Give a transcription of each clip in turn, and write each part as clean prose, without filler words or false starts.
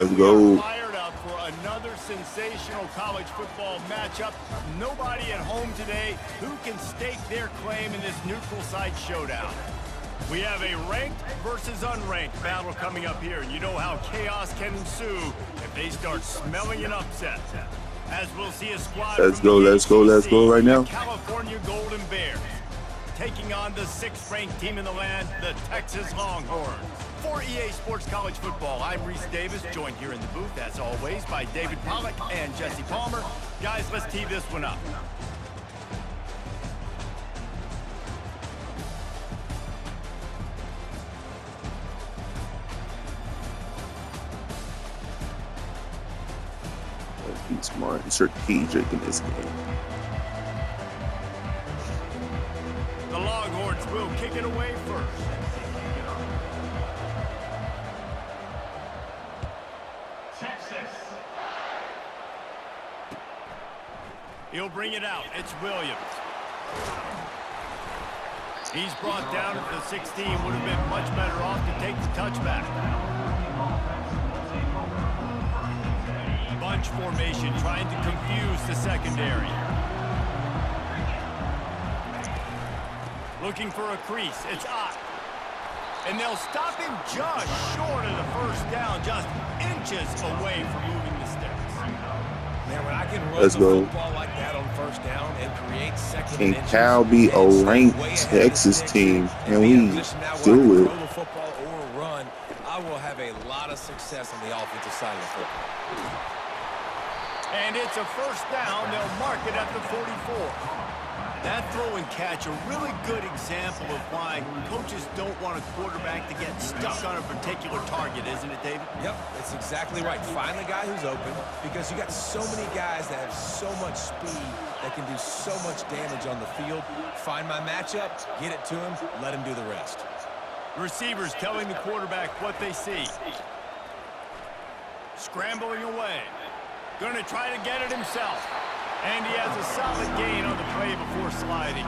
Let's We are go. fired up for another sensational college football matchup. Nobody at home today who can stake their claim in this neutral site showdown. We have a ranked versus unranked battle coming up here, and you know how chaos can ensue if they start smelling an upset. As we'll see a squad Let's from go. the Let's go. Let's go ACC, right the now. California Golden Bears, taking on the 6th-ranked team in the land, the Texas Longhorns. For EA Sports College Football, I'm Reese Davis, joined here in the booth, as always, by David Pollack and Jesse Palmer. Guys, let's tee this one up. Let's be smart and strategic in this game. The Longhorns will kick it away first. He'll bring it out. It's Williams. He's brought down at the 16. Would have been much better off to take the touchback. Bunch formation trying to confuse the secondary. Looking for a crease. It's Ott. And they'll stop him just short of the first down, just inches away from moving the sticks. Man, when I can run Let's the go. football like that on first down and create second Can and Cal inches be a and stay ranked way ahead of the Texas sticks team? and Can be in a we position now where I do can it? throw the football or run, I will have a lot of success on the offensive side of the football. And it's a first down. They'll mark it at the 44. That throw and catch, a really good example of why coaches don't want a quarterback to get stuck on a particular target, isn't it, David? Yep, that's exactly right. Find the guy who's open because you got so many guys that have so much speed that can do so much damage on the field. Find my matchup, get it to him, let him do the rest. Receivers telling the quarterback what they see. Scrambling away. Going to try to get it himself. And he has a solid gain on the play before sliding.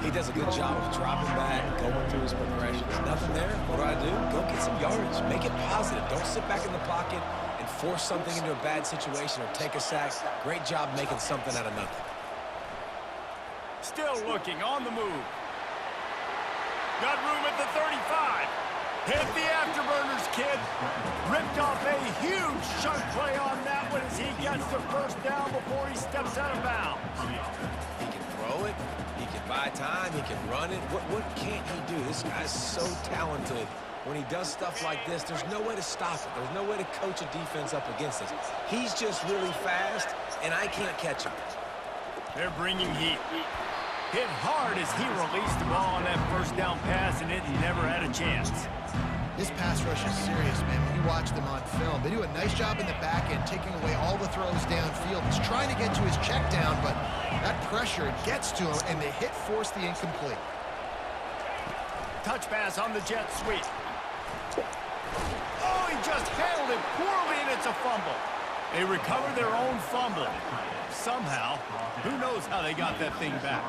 He does a good job of dropping back, going through his progressions. Nothing there. What do? Go get some yardage. Make it positive. Don't sit back in the pocket and force something into a bad situation or take a sack. Great job making something out of nothing. Still looking on the move. Got room at the 35. Hit the afterburners, kid. Ripped off a huge chunk play on that one as he gets the first down before he steps out of bounds. He can throw it. He can buy time. He can run it. What can't he do? This guy's so talented. When he does stuff like this, there's no way to stop it. There's no way to coach a defense up against this. He's just really fast, and I can't catch him. They're bringing heat. Hit hard as he released the ball on that first down pass, and it never had a chance. This pass rush is serious, man. When you watch them on film, they do a nice job in the back end, taking away all the throws downfield. He's trying to get to his check down, but that pressure gets to him, and the hit forced the incomplete. Touch pass on the jet sweep. Oh, he just handled it poorly, and it's a fumble. They recover their own fumble. Somehow, who knows how they got that thing back.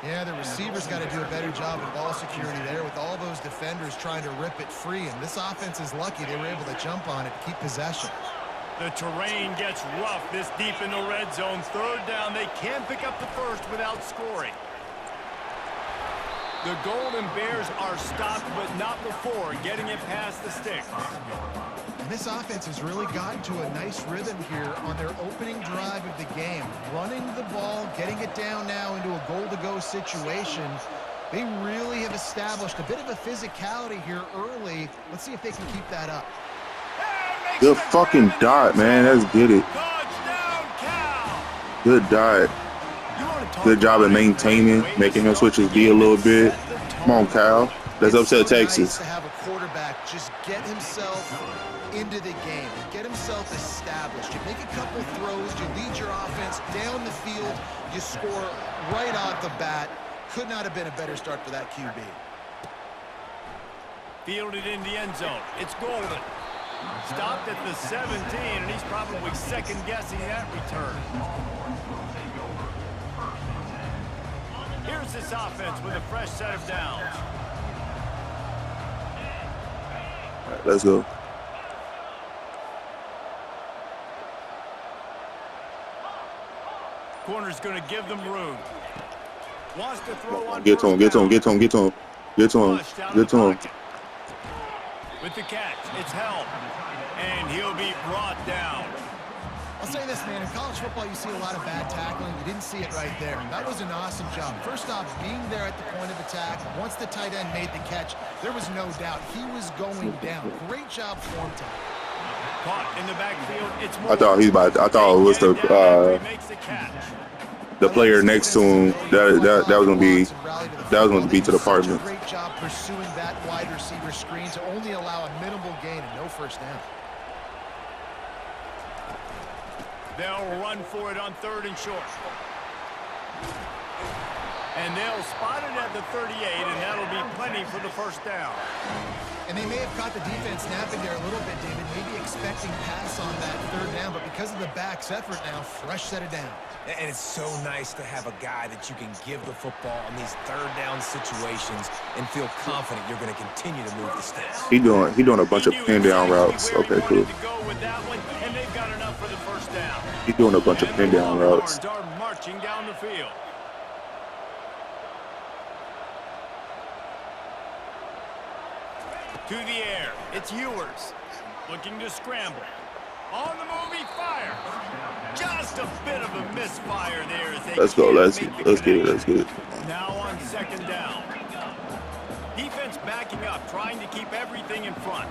Yeah, the receivers got to do a better job of ball security there with all those defenders trying to rip it free, and this offense is lucky they were able to jump on it to keep possession. The terrain gets rough this deep in the red zone. Third down, they can pick up the first without scoring. The Golden Bears are stopped, but not before getting it past the sticks. And this offense has really gotten to a nice rhythm here on their opening drive of the game. Running the ball, getting it down now into a goal-to-go situation. They really have established a bit of a physicality here early. Let's see if they can keep that up. Good fucking dot, man. Let's get it. Good dot. Good job at maintaining, making him switch his D a little bit. Come on, Cal. Let's upset Texas. Nice to have a quarterback just get himself into the game, get himself established. You make a couple throws, you lead your offense down the field, you score right off the bat. Could not have been a better start for that QB. Fielded in the end zone. It's Golden. Stopped at the 17, and he's probably second-guessing that return. Here's this offense with a fresh set of downs. All right, let's go. corner's going to give them room. Wants to throw on Get to him, get to him, get to him, get to him, get to him, get to him. With the catch, it's held, and he'll be brought down. I'll say this, man. In college football, you see a lot of bad tackling. You didn't see it right there. That was an awesome job. First off, being there at the point of attack. Once the tight end made the catch, there was no doubt he was going down. Great job form time. Caught in the backfield. It's more I thought it was the player next to him. That was gonna be to the department. Great job pursuing that wide receiver screen to only allow a minimal gain and no first down. They'll run for it on 3rd and short. And they'll spot it at the 38, and that'll be plenty for the first down. And they may have caught the defense snapping there a little bit, David, maybe expecting pass on that 3rd down, but because of the back's effort now, fresh set of down. And it's so nice to have a guy that you can give the football on these 3rd down situations and feel confident you're going to continue to move the sticks. He doing a bunch of pin down routes. Okay, cool. He's doing a bunch of pin down routes. Are marching down the field. To the air, it's Ewers, looking to scramble. On the move, he fires. Just a bit of a misfire there. As they let's go, let's get it. Now on 2nd down. Defense backing up, trying to keep everything in front.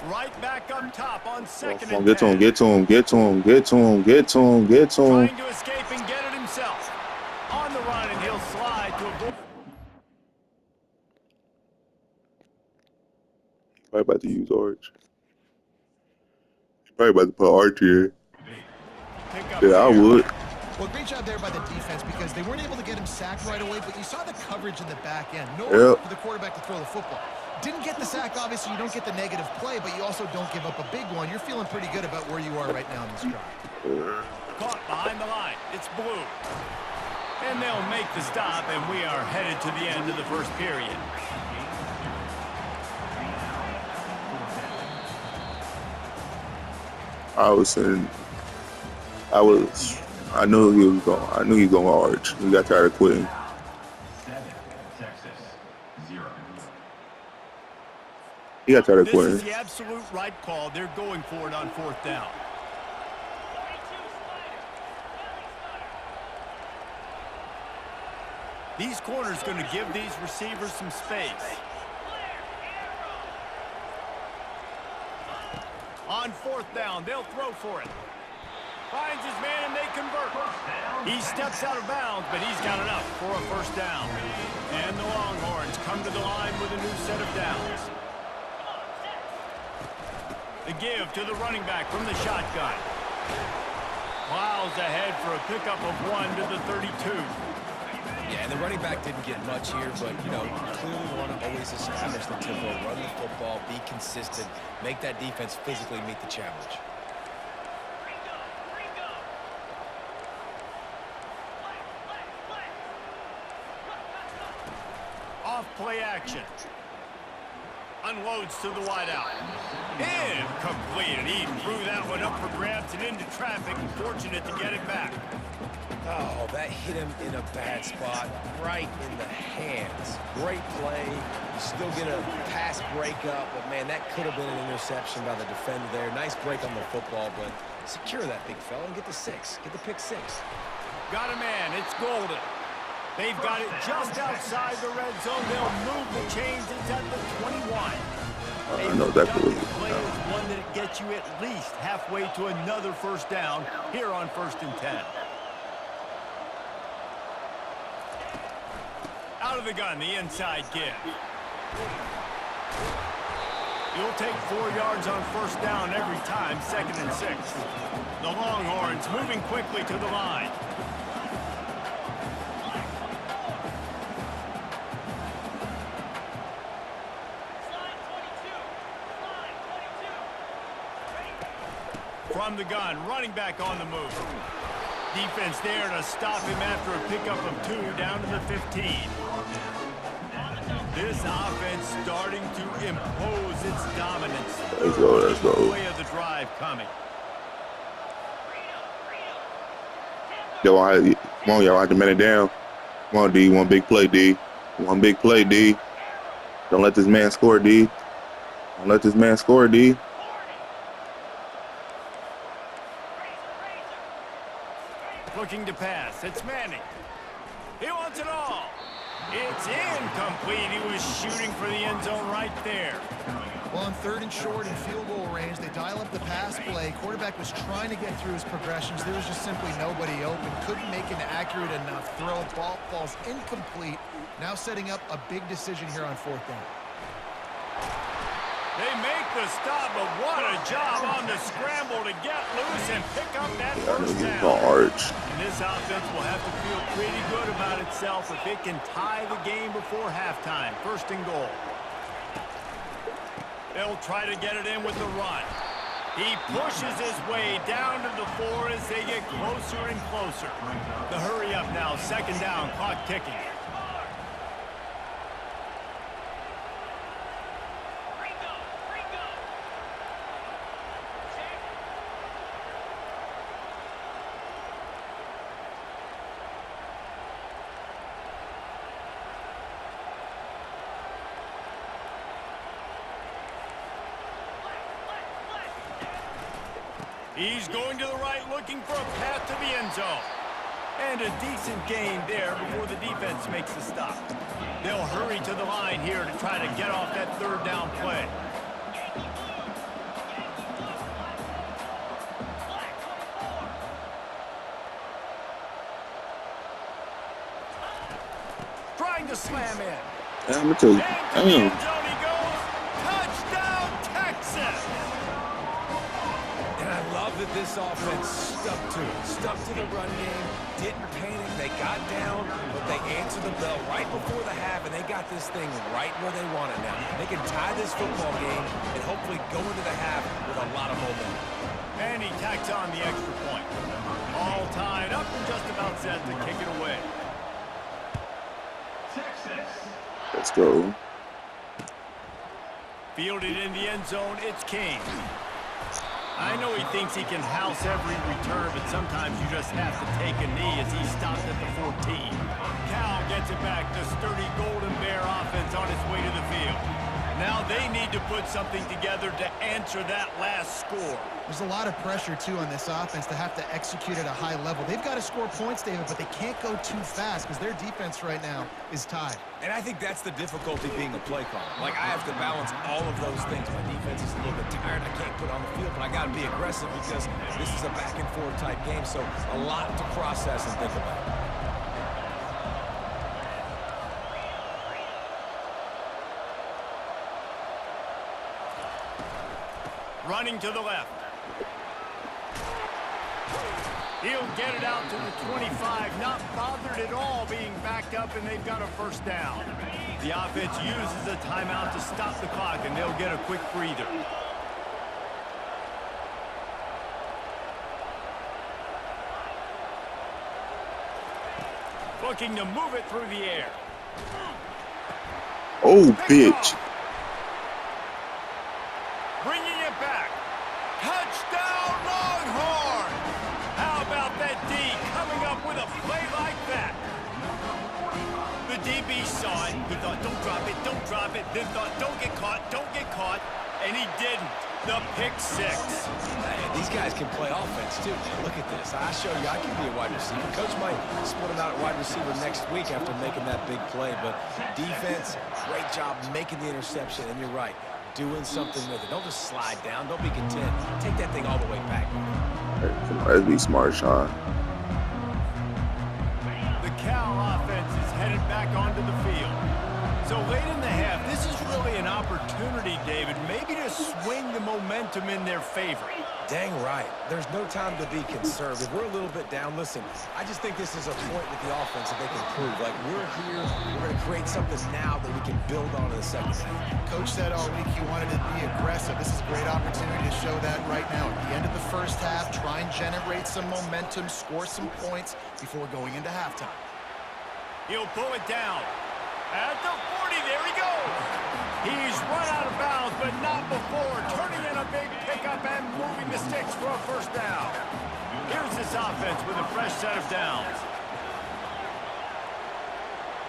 Right back up top on 2nd and 10. Get to him. Trying to escape and get it himself. On the run, and he'll slide to avoid. Probably about to use Arch. Probably about to put Arch here. Yeah, I would. Well, great job there by the defense because they weren't able to get him sacked right away, but you saw the coverage in the back end. Nowhere for the quarterback to throw the football. Didn't get the sack, obviously. You don't get the negative play, but you also don't give up a big one. You're feeling pretty good about where you are right now in this drive. Caught behind the line. It's blue. And they'll make the stop, and we are headed to the end of the first period. I knew he was going to Arch. He got tired of quitting. He got tired of quitting. This is the absolute right call. They're going for it on 4th down. These corners going to give these receivers some space. On 4th down, they'll throw for it. Finds his man and they convert. He steps out of bounds, but he's got enough for a first down. And the Longhorns come to the line with a new set of downs. The give to the running back from the shotgun. Plows ahead for a pickup of 1 to the 32. Yeah, and the running back didn't get much here, but, you know, you clearly want to always establish the tempo, run the football, be consistent, make that defense physically meet the challenge. Off play action. Unloads to the wideout. Incomplete, and he threw that one up for grabs and into traffic. Fortunate to get it back. Oh, that hit him in a bad spot, right in the hands. Great play. You still get a pass breakup, but, man, that could have been an interception by the defender there. Nice break on the football, but secure that big fella and get the 6. Get the pick 6. Got a man. It's Golden. They've got it just outside the red zone. They'll move the chains. It's at the 21. I know exactly what play is one that gets you at least halfway to another first down here on 1st and 10. Out of the gun, the inside give. You'll take 4 yards on first down every time, 2nd and 6. The Longhorns moving quickly to the line. From the gun, running back on the move. Defense there to stop him after a pickup of 2 down to the 15. This offense starting to impose its dominance. Let's go, let's go. Way of the drive coming. Yo, come on, y'all. I have to man it down. Come on, D. One big play, D. One big play, D. Don't let this man score, D. Don't let this man score, D. Looking to pass. It's Manning. He wants it all. It's incomplete. He was shooting for the end zone right there. Well, on 3rd and short and field goal range, they dial up the pass play. Quarterback was trying to get through his progressions. There was just simply nobody open. Couldn't make an accurate enough throw. Ball falls incomplete. Now setting up a big decision here on 4th down. They make the stop, but what a job on the scramble to get loose and pick up that first down. And this offense will have to feel pretty good about itself if it can tie the game before halftime. 1st and goal. They'll try to get it in with the run. He pushes his way down to the 4 as they get closer and closer. The hurry up now, 2nd down, clock ticking. He's going to the right, looking for a path to the end zone. And a decent gain there before the defense makes the stop. They'll hurry to the line here to try to get off that 3rd down play. Trying to slam in. I'm gonna tell you. He goes. Touchdown, Texas! And I love that this offense stuck to it. Stuck to the run game, didn't panic, they got down, but they answered the bell right before the half, and they got this thing right where they want it now. They can tie this football game and hopefully go into the half with a lot of momentum. And he tacks on the extra point. All tied up and just about set to kick it away. Let's go. Fielded in the end zone, it's King. I know he thinks he can house every return, but sometimes you just have to take a knee as he stopped at the 14. Cal gets it back. The sturdy Golden Bear offense on its way to the field. Now they need to put something together to answer that last score. There's a lot of pressure, too, on this offense to have to execute at a high level. They've got to score points, David, but they can't go too fast because their defense right now is tied. And I think that's the difficulty being a play caller. Like, I have to balance all of those things. My defense is a little bit tired. I can't put on the field, but I got to be aggressive because this is a back-and-forth type game, so a lot to process and think about. Running to the left. He'll get it out to the 25, not bothered at all being backed up, and they've got a 1st down. The offense uses a timeout to stop the clock, and they'll get a quick breather. Looking to move it through the air. Oh, bitch. Bringing it back. Touchdown, Longhorn! How about that D coming up with a play like that? The DB saw it. He thought, don't drop it. Then thought, don't get caught. And he didn't. The pick 6. Hey, these guys can play offense, too. Look at this. I show you I can be a wide receiver. Coach might split him out at wide receiver next week after making that big play. But defense, great job making the interception. And you're right. Doing something with it. Don't just slide down. Don't be content. Take that thing all the way back. Hey, come on, let's be smart, Sean. The Cal offense is headed back onto the field. So late in the half, this is really an opportunity opportunity, David, maybe to swing the momentum in their favor. Dang right. There's no time to be conservative. We're a little bit down. Listen, I just think this is a point with the offense that they can prove. Like, we're here, we're going to create something now that we can build on in the second half. Coach said all week he wanted to be aggressive. This is a great opportunity to show that right now. At the end of the first half, try and generate some momentum, score some points before going into halftime. He'll pull it down. At the 40, there he goes. He's run out of bounds, but not before turning in a big pickup and moving the sticks for a first down. Here's this offense with a fresh set of downs.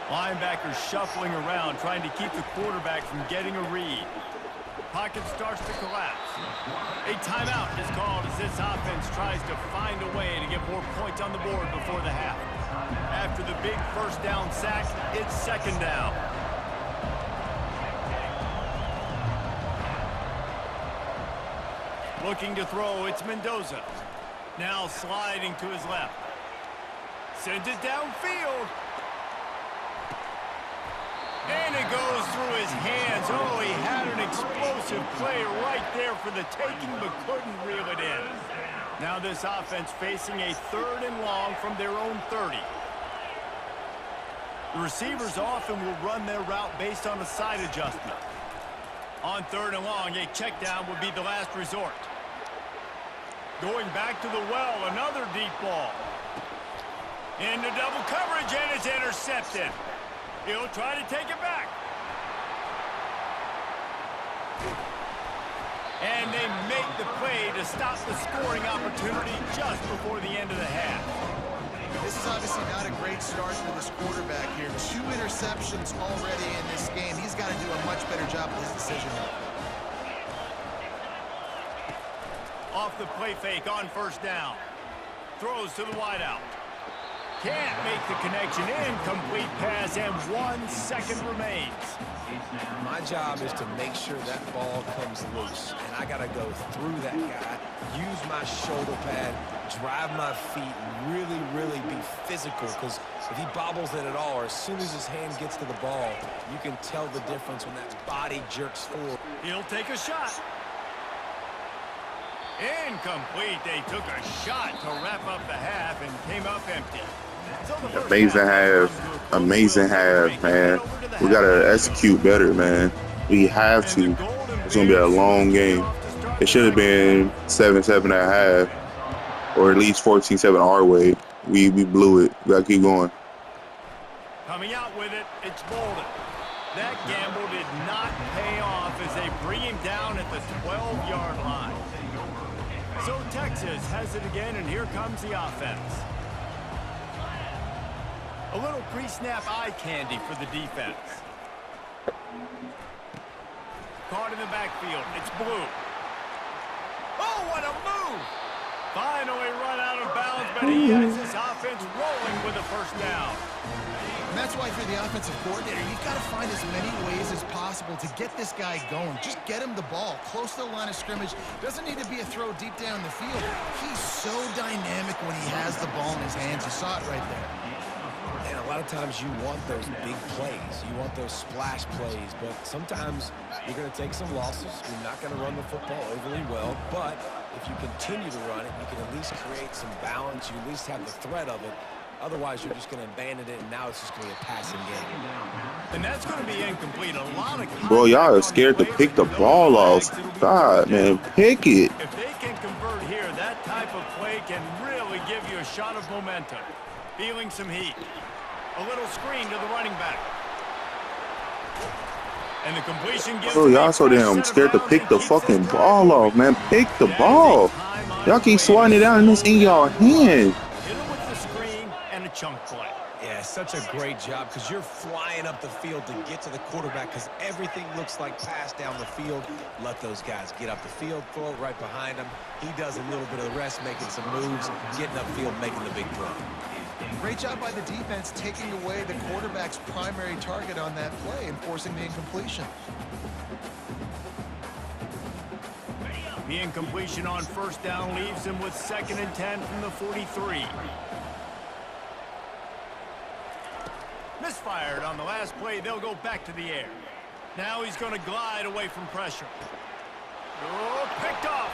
Linebackers shuffling around, trying to keep the quarterback from getting a read. Pocket starts to collapse. A timeout is called as this offense tries to find a way to get more points on the board before the half. After the big first down sack, it's second down. Looking to throw, it's Mendoza. Now sliding to his left. Sends it downfield. And it goes through his hands. Oh, he had an explosive play right there for the taking, but couldn't reel it in. Now this offense facing a 3rd and long from their own 30. The receivers often will run their route based on a side adjustment. On 3rd and long, a check down would be the last resort. Going back to the well, another deep ball. Into double coverage, and it's intercepted. He'll try to take it back. And they make the play to stop the scoring opportunity just before the end of the half. This is obviously not a great start for this quarterback here. 2 interceptions already in this game. He's got to do a much better job with his decision-making. Off the play fake on first down. Throws to the wideout. Can't make the connection. Incomplete pass, and 1 second remains. My job is to make sure that ball comes loose, and I got to go through that guy, use my shoulder pad, drive my feet, and really be physical, because if he bobbles it at all, or as soon as his hand gets to the ball, you can tell the difference when that body jerks forward. He'll take a shot. Incomplete. They took a shot to wrap up the half and came up empty. So the first Amazing half, man. We got to execute better, man. We have to. It's going to be a long game. It should have been 7-7 at half, or at least 14-7 our way. We blew it. We got to keep going. Coming out with it, it's Bolden. That gamble did not pay off as they bring him down at the 12-yard line. So Texas has it again, and here comes the offense. A little pre-snap eye candy for the defense. Caught in the backfield. It's Blue. Oh, what a move! Finally run out of bounds, but he has this offense rolling with a first down. And that's why, if you're the offensive coordinator, you've got to find as many ways as possible to get this guy going. Just get him the ball close to the line of scrimmage. Doesn't need to be a throw deep down the field. He's so dynamic when he has the ball in his hands. You saw it right there. And a lot of times you want those big plays. You want those splash plays. But sometimes you're going to take some losses. You're not going to run the football overly well. But if you continue to run it, you can at least create some balance. You at least have the threat of it. Otherwise, you're just going to abandon it, and now it's just going to be a passing game. And that's going to be incomplete. A lot of Bro, y'all are scared to pick the ball off. God, man, pick it. If they can convert here, that type of play can really give you a shot of momentum. Feeling some heat. A little screen to the running back. And the completion gives Bro, y'all so damn scared to pick the fucking ball off, man. Pick the ball. Y'all keep swatting it out, and it's in y'all hand. Chunk play. Yeah, such a great job, because you're flying up the field to get to the quarterback, because everything looks like pass down the field. Let those guys get up the field, throw it right behind him. He does a little bit of the rest, making some moves, getting upfield, making the big play. Great job by the defense taking away the quarterback's primary target on that play and forcing the incompletion. The incompletion on first down leaves him with 2nd and 10 from the 43. Misfired on the last play. They'll go back to the air. Now he's going to glide away from pressure. Oh, picked off.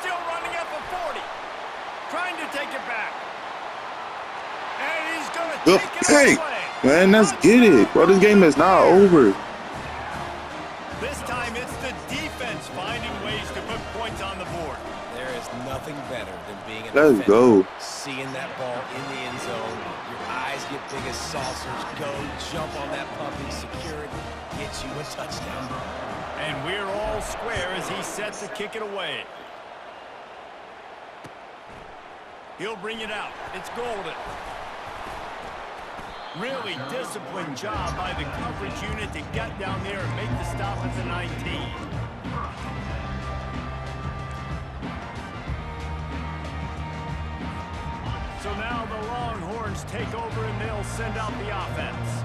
Still running at the 40. Trying to take it back. And he's going to take it Hey, away. man, let's get it. Bro, this game is not over. This time it's the defense finding ways to put points on the board. There is nothing better than being a Let's defender. go. Seeing that ball in the end zone, your eyes get big as saucers. Go, jump on that puppy, secure it, get you a touchdown. And we're all square as he sets to kick it away. He'll bring it out. It's golden. Really disciplined job by the coverage unit to get down there and make the stop at the 19. So now the Longhorns take over and they'll send out the offense.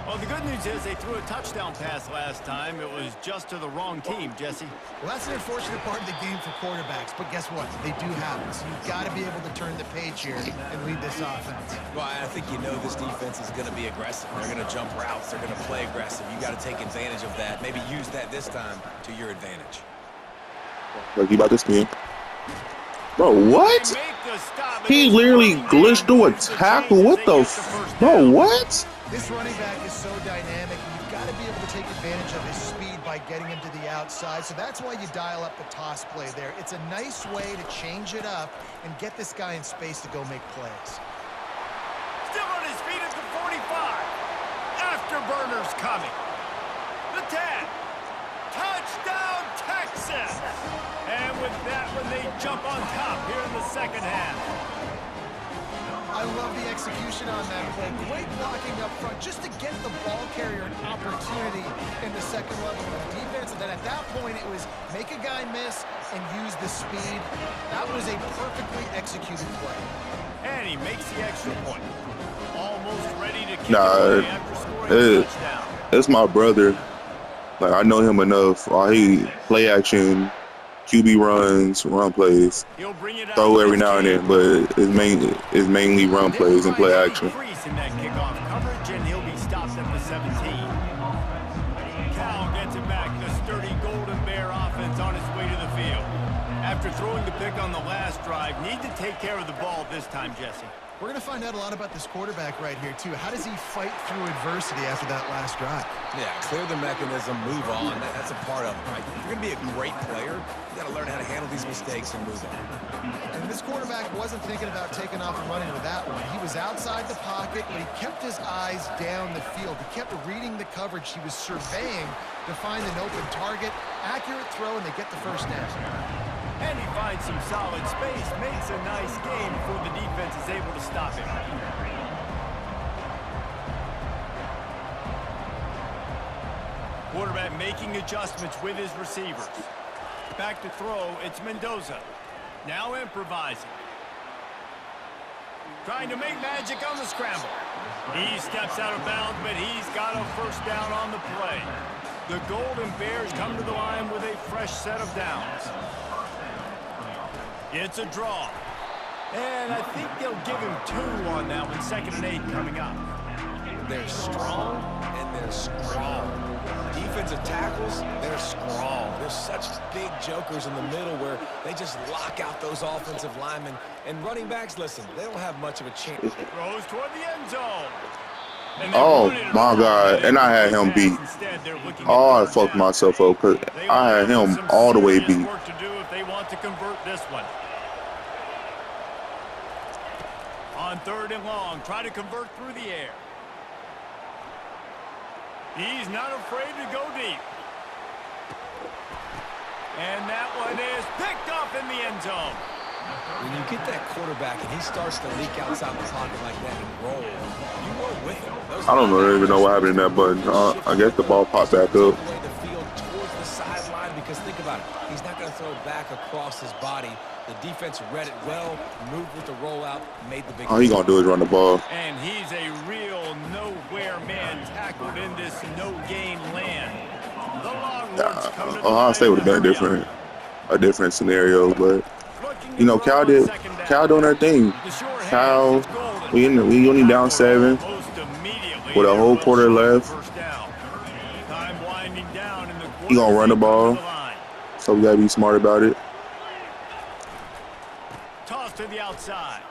Well, the good news is they threw a touchdown pass last time. It was just to the wrong team, Jesse. Well, that's an unfortunate part of the game for quarterbacks, but guess what? They do have it. So you've got to be able to turn the page here and lead this offense. Well, I think you know this defense is going to be aggressive. They're going to jump routes. They're going to play aggressive. You got to take advantage of that. Maybe use that this time to your advantage. Like, you about to spin. Bro, what? They make the stop. He literally glitched through a tackle. What the bro, what? This running back is so dynamic, and you've got to be able to take advantage of his speed by getting him to the outside. So that's why you dial up the toss play there. It's a nice way to change it up and get this guy in space to go make plays. Still on his feet at the 45. Afterburners coming. The 10. Touchdown, Texas. And with that one, they jump on top here in the second half. I love the execution on that play. Great blocking up front just to get the ball carrier an opportunity in the second level of the defense. And then at that point, it was make a guy miss and use the speed. That was a perfectly executed play. And he makes the extra point. Almost ready to kick Nah, it away after scoring a touchdown. It's my brother. Like, I know him enough. He play action, QB runs, run plays, He'll bring it out throw every this now and game. then, but it's mainly run plays and play action. Increase in that kickoff coverage, and he'll be stopped at the 17. Cal gets it back. The sturdy Golden Bear offense on its way to the field. After throwing the pick on the last drive, need to take care of the ball this time, Jesse. We're going to find out a lot about this quarterback right here, too. How does he fight through adversity after that last drive? Yeah, clear the mechanism, move on. That's a part of it, right? If you're going to be a great player, you got to learn how to handle these mistakes and move on. And this quarterback wasn't thinking about taking off and running with that one. He was outside the pocket, but he kept his eyes down the field. He kept reading the coverage. He was surveying to find an open target. Accurate throw, and they get the first down. And he finds some solid space, makes a nice game before the defense is able to stop him. Quarterback making adjustments with his receivers. Back to throw, it's Mendoza. Now improvising. Trying to make magic on the scramble. He steps out of bounds, but he's got a first down on the play. The Golden Bears come to the line with a fresh set of downs. It's a draw. And I think they'll give him 2 on that one. 2nd and 8 coming up. They're strong and they're strong. Defensive tackles, they're strong. They're such big jokers in the middle where they just lock out those offensive linemen. And running backs, listen, they don't have much of a chance. Throws toward the end zone. Oh my God! And I had him beat. Oh, I fucked myself up because I had him all the way beat. Work to do if they want to convert this one. On 3rd and long, try to convert through the air. He's not afraid to go deep. And that one is picked off in the end zone. When you get that quarterback and he starts to leak outside the pocket like that and roll, you roll with him. I don't even know what happened in that button. I guess the ball popped back up. The field towards the sideline, because think about it, he's not going to throw it back across his body. The defense read it well, moved with the rollout, made the big. All he gonna do is run the ball. And he's a real nowhere man tackled in this no-gain land. The Longhorns come to the Ohio State would have been a different scenario, but you know, Cal doing their thing. Cal, we only down 7 with a whole quarter left. He gonna run the ball, the line. so we gotta be smart about it. Toss to the outside.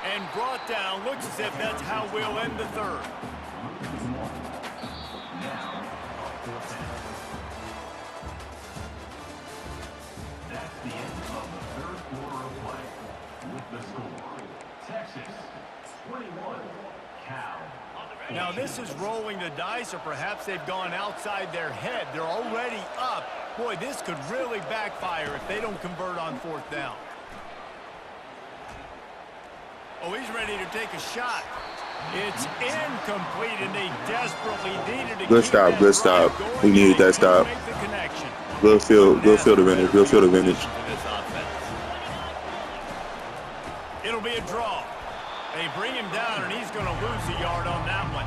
And brought down. Looks as if that's how we'll end the third. That's the end of the third quarter of play. With the score, Texas 21, Cal. Now this is rolling the dice, or perhaps they've gone outside their head. They're already up. Boy, this could really backfire if they don't convert on fourth down. Oh, he's ready to take a shot. It's incomplete, and they desperately needed to Good stop, good stop. We needed that stop. Good field advantage, good field advantage. It'll be a draw. They bring him down, and he's going to lose a yard on that one.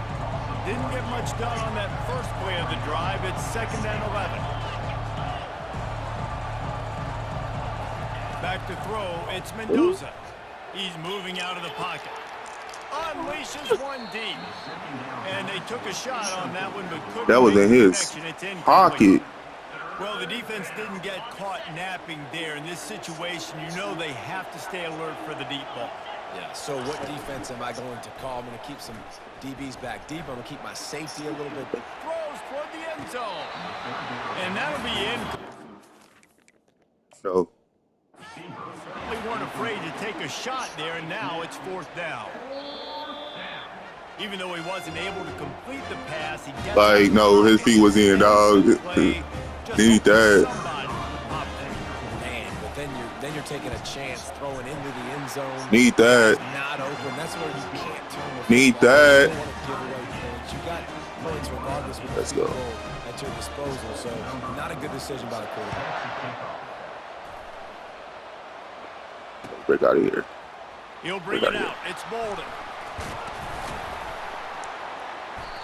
Didn't get much done on that first play of the drive. It's 2nd and 11. Back to throw. It's Mendoza. He's moving out of the pocket. Unleashes one deep. And they took a shot on that one, but couldn't. That was make in the his connection. It's incomplete. pocket. Well, the defense didn't get caught napping there. In this situation, you know they have to stay alert for the deep ball. Yeah, so what defense am I going to call? I'm going to keep some DBs back deep. I'm going to keep my safety a little bit. Throws toward the end zone. And that'll be in. So They weren't afraid to take a shot there, and now it's 4th down. Even though he wasn't able to complete the pass, he gets like, no, his feet was in, dog. Need that. Man, but then you're taking a chance throwing into the end zone. Need that. Not open. That's where you can't turn the Need football. that. You don't want to give away points. You got points regardless with Let's the go. field goal at your disposal. So not a good decision by the quarterback. Break out of here. He'll bring it out. It's Bolden.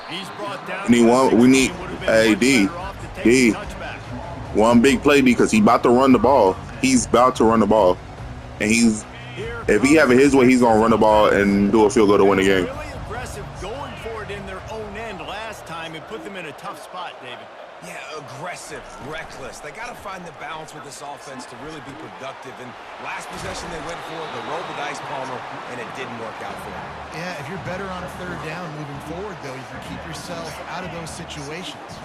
He's brought down. We need, hey, D, one big play, D, because he's about to run the ball. He's about to run the ball. And if he have it his way, he's going to run the ball and do a field goal to win the game. Really aggressive going for it in their own end last time. It put them in a tough spot, David. Yeah, aggressive, reckless. They got to find the balance with this offense to really be productive. And last possession they went for, they rolled the dice, Palmer, and it didn't work out for them. Yeah, if you're better on a 3rd down moving forward, though, you can keep yourself out of those situations.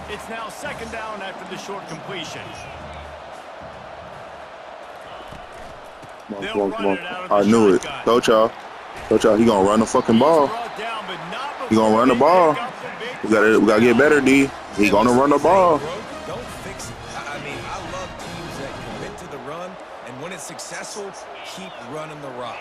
It's now 2nd down after the short completion. Come on. I knew it. Coach y'all, he gonna run the fucking ball. He gonna run the ball. We gotta get better, D. He gonna run the ball. Don't fix it. I mean, I love teams that commit to the run, and when it's successful, keep running the rock.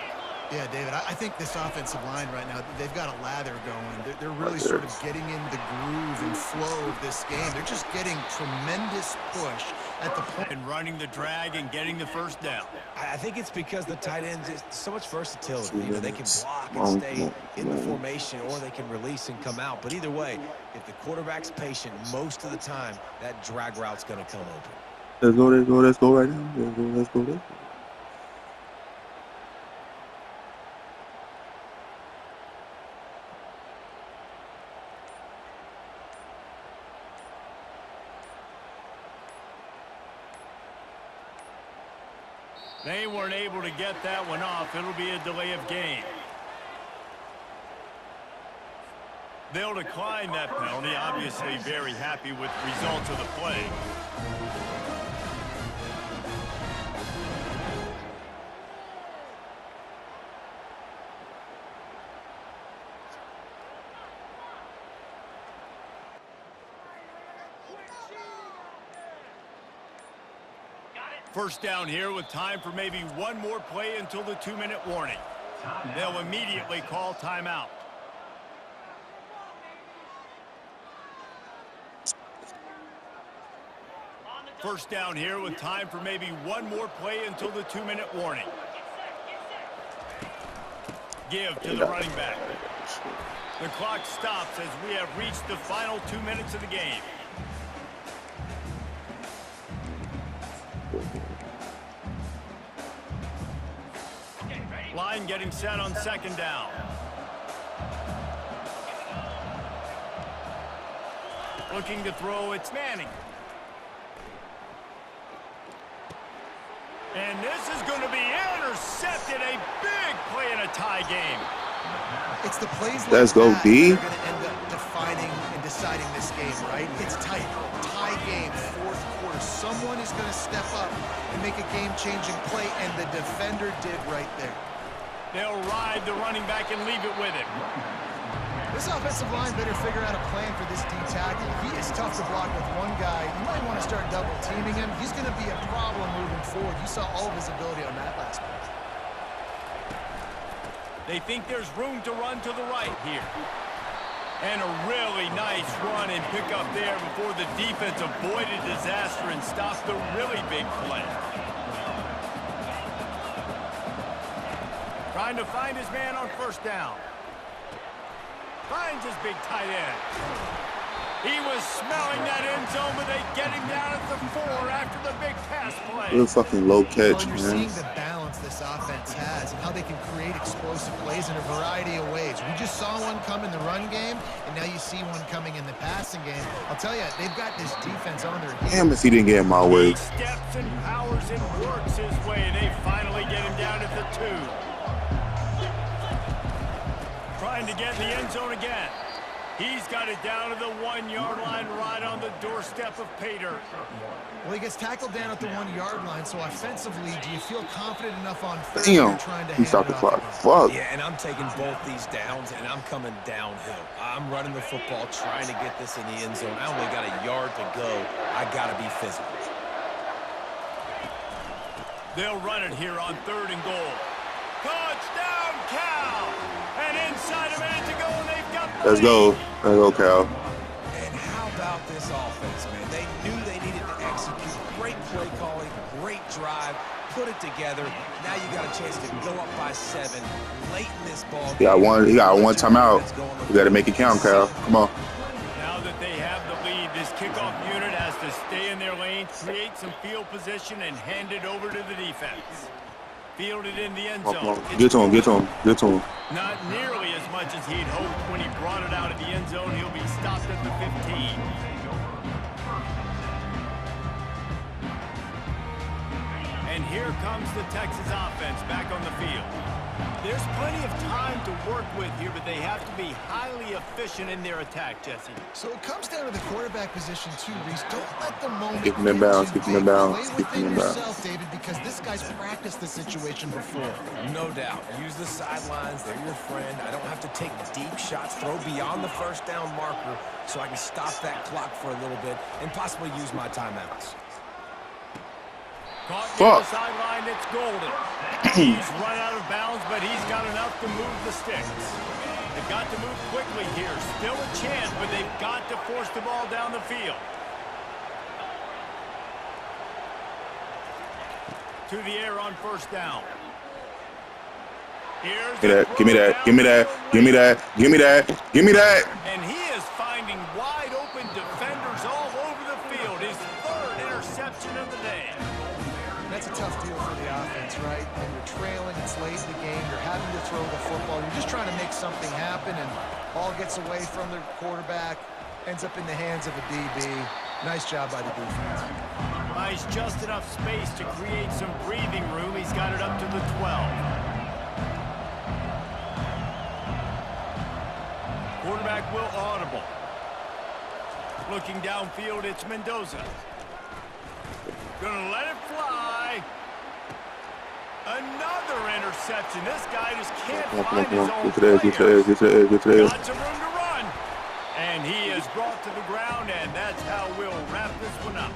Yeah, David, I think this offensive line right now, they've got a lather going. They're really sort of getting in the groove and flow of this game. They're just getting tremendous push at the point. And running the drag and getting the 1st down. I think it's because the tight ends is so much versatility. You know, they can block and stay in the formation, or they can release and come out. But either way, if the quarterback's patient, most of the time, that drag route's going to come open. Let's go right now. Let's go. They weren't able to get that one off. It'll be a delay of game. They'll decline that penalty. Obviously very happy with the results of the play. First down here with time for maybe one more play until the 2-minute warning. They'll immediately call timeout. First down here with time for maybe one more play until the 2-minute warning. Give to the running back. The clock stops as we have reached the final 2 minutes of the game. Line getting set on 2nd down. Looking to throw, it's Manning. And this is going to be intercepted. A big play in a tie game. It's the plays like Let's go, that D. that are going to end up defining and deciding this game, right? It's tight. Tie game, fourth quarter. Someone is going to step up and make a game-changing play, and the defender did right there. They'll ride the running back and leave it with him. This offensive line better figure out a plan for this D tackle. He is tough to block with one guy. You might want to start double-teaming him. He's going to be a problem moving forward. You saw all of his ability on that last play. They think there's room to run to the right here. And a really nice run and pick up there before the defense avoided disaster and stopped the really big play. Trying to find his man on first down. Finds his big tight end. He was smelling that end zone, but they get him down at the 4 after the big pass play. Real fucking low catch, You're man. seeing the balance this offense has and how they can create explosive plays in a variety of ways. We just saw one come in the run game, and now you see one coming in the passing game. I'll tell you, they've got this defense on their heels. Damn if he didn't get in my way. He steps and powers and works his way. They finally get him down at the 2. Trying to get in the end zone again. He's got it down to the 1-yard line right on the doorstep of Pater. Well, he gets tackled down at the 1-yard line, so offensively, do you feel confident enough on third Damn. trying to He hand stopped it the off? clock. Fuck. Yeah, and I'm taking both these downs, and I'm coming downhill. I'm running the football, trying to get this in the end zone. I only got a yard to go. I got to be physical. They'll run it here on 3rd and goal. Touchdown, Cal! And inside a minute to go, and they've got the Let's go. lead. Let's go, Cal. And how about this offense, man? They knew they needed to execute. Great play calling, great drive, put it together. Now you got a chance to go up by 7 late in this ball game. He got one timeout. We got to make it count, Cal. Come on. Now that they have the lead, this kickoff unit has to stay in their lane, create some field position, and hand it over to the defense. Fielded in the end Come zone. on. Get to him. Get to him. Get to him. Not nearly as much as he'd hoped when he brought it out of the end zone. He'll be stopped at the 15. And here comes the Texas offense back on the field. There's plenty of time to work with here, but they have to be highly efficient in their attack, Jesse. So it comes down to the quarterback position too, Reese. Don't let the moment Keep him in bounds, get keep too him in big. bounds, Play keep him within in bounds. yourself, David, because this guy's practiced the situation before. No doubt. Use the sidelines. They're your friend. I don't have to take deep shots, throw beyond the first down marker so I can stop that clock for a little bit and possibly use my timeouts. Caught near Fuck. the sideline, it's Golden. He's run out of bounds, but he's got enough to move the sticks. They've got to move quickly here. Still a chance, but they've got to force the ball down the field. To the air on first down. Here's Give me that. Give me that. Give me that. Give me that. Give me that. Give me that. And he is finding wide open defenders all over the field. His 3rd interception of the day. That's a tough deal for the offense, right? When you're trailing, it's late in the game, you're having to throw the football, you're just trying to make something happen, and ball gets away from the quarterback, ends up in the hands of a DB. Nice job by the defense. Buys just enough space to create some breathing room. He's got it up to the 12. Quarterback will audible. Looking downfield, it's Mendoza. Gonna let it fly. Another interception. This guy just can't find his own Get to the edge. Get to the edge. Get to the edge. Get to the edge. Got some room to run. And he is brought to the ground, and that's how we'll wrap this one up.